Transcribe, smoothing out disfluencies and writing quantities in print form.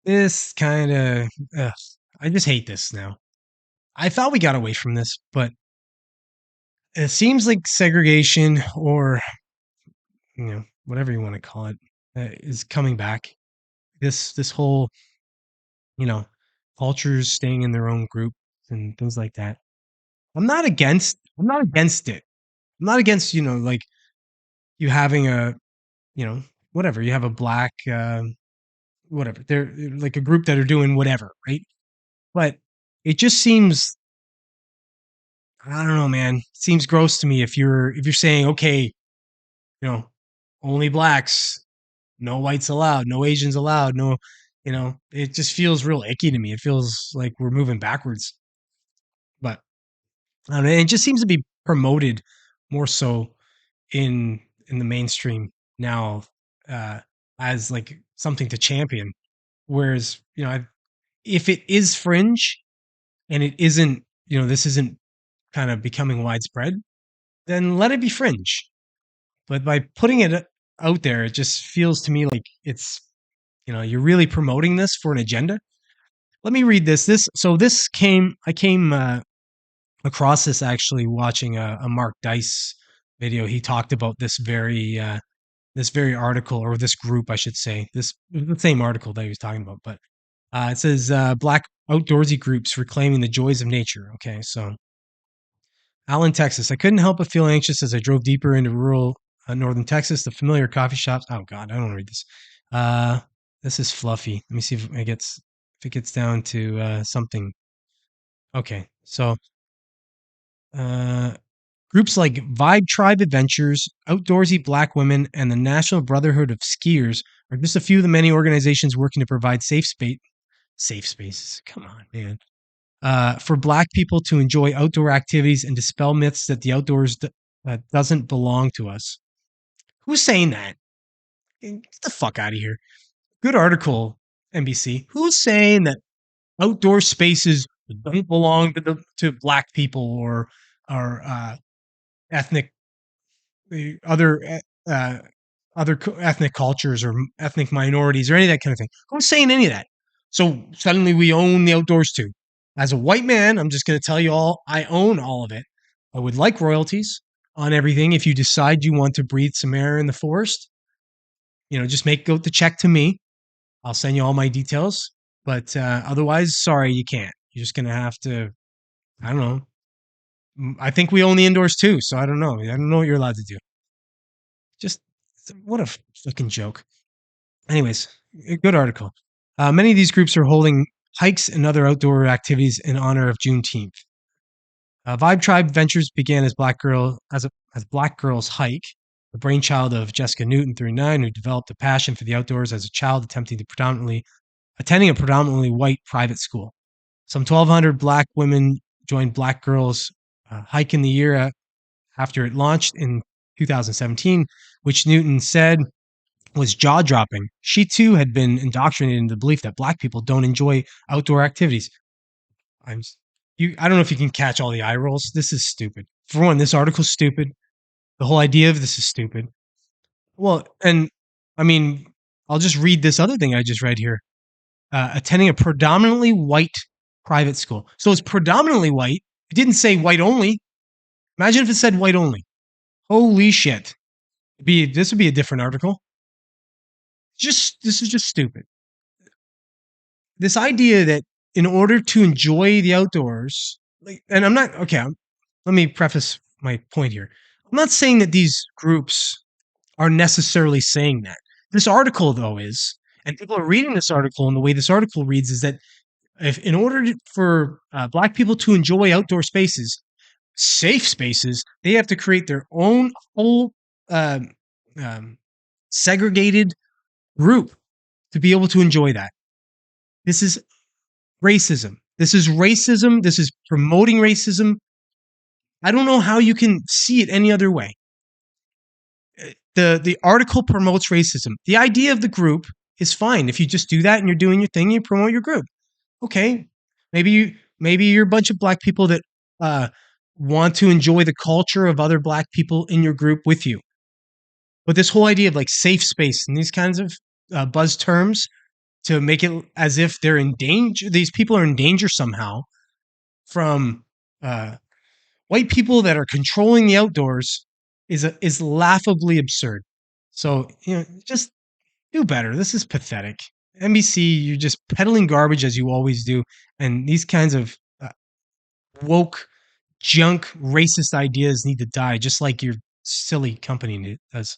This kind of, I just hate this now. I thought we got away from this, but it seems like segregation or, whatever you want to call it, is coming back. This whole, you know, cultures staying in their own group and things like that. I'm not against it. I'm not against, like you having a, whatever, you have a black, whatever. They're like a group that are doing whatever, right? But it just seems, I don't know, man. It seems gross to me if you're saying, okay, only blacks, no whites allowed, no Asians allowed, no, it just feels real icky to me. It feels like we're moving backwards. But I don't know, it just seems to be promoted more so in the mainstream now, uh, as like something to champion. Whereas, if it is fringe and it isn't, this isn't kind of becoming widespread, then let it be fringe. But by putting it out there, it just feels to me like it's, you're really promoting this for an agenda. Let me read this. I came across this actually watching a Mark Dice video. He talked about this very article, or this group, I should say, this the same article that he was talking about. But it says black outdoorsy groups reclaiming the joys of nature. Okay, so Allen, Texas. I couldn't help but feel anxious as I drove deeper into rural northern Texas. The familiar coffee shops. Oh God, I don't want to read this. This is fluffy. Let me see if it gets down to something. Okay, so uh, groups like Vibe Tribe Adventures, Outdoorsy Black Women, and the National Brotherhood of Skiers are just a few of the many organizations working to provide safe spaces. Come on, man. For Black people to enjoy outdoor activities and dispel myths that the outdoors doesn't belong to us. Who's saying that? Get the fuck out of here. Good article, NBC. Who's saying that outdoor spaces don't belong to Black people or ethnic other ethnic cultures or ethnic minorities or any of that kind of thing? Who's saying any of that? So suddenly we own the outdoors too. As a white man, I'm just going to tell you all, I own all of it. I would like royalties on everything. If you decide you want to breathe some air in the forest, just make out the check to me. I'll send you all my details. But otherwise, sorry, you can't. You're just going to have to, I don't know. I think we own the indoors too. So I don't know. I don't know what you're allowed to do. Just what a fucking joke. Anyways, a good article. Many of these groups are holding hikes and other outdoor activities in honor of Juneteenth. Vibe Tribe Ventures began as Black Girls Hike, the brainchild of Jessica Newton, 39, who developed a passion for the outdoors as a child, attending a predominantly white private school. Some 1,200 Black women joined Black Girls Hike in the year after it launched in 2017, which Newton said was jaw-dropping. She too had been indoctrinated into the belief that Black people don't enjoy outdoor activities. I don't know if you can catch all the eye rolls. This is stupid. For one, this article's stupid. The whole idea of this is stupid. Well, and I mean, I'll just read this other thing I just read here. Attending a predominantly white private school. So it's predominantly white. It didn't say white only. Imagine if it said white only. Holy shit. This would be a different article. This is just stupid. This idea that in order to enjoy the outdoors, and I'm not okay. Let me preface my point here. I'm not saying that these groups are necessarily saying that. This article, though, is, and people are reading this article, and the way this article reads is that if in order for Black people to enjoy outdoor spaces, safe spaces, they have to create their own whole segregated group to be able to enjoy that. This is racism. This is racism. This is promoting racism. I don't know how you can see it any other way. The article promotes racism. The idea of the group is fine. If you just do that and you're doing your thing, you promote your group. Okay, maybe you're a bunch of Black people that want to enjoy the culture of other Black people in your group with you. But this whole idea of like safe space and these kinds of buzz terms, to make it as if they're in danger. These people are in danger somehow from uh, white people that are controlling the outdoors is laughably absurd. So just do better. This is pathetic. NBC, you're just peddling garbage as you always do, and these kinds of woke junk racist ideas need to die, just like your silly company does.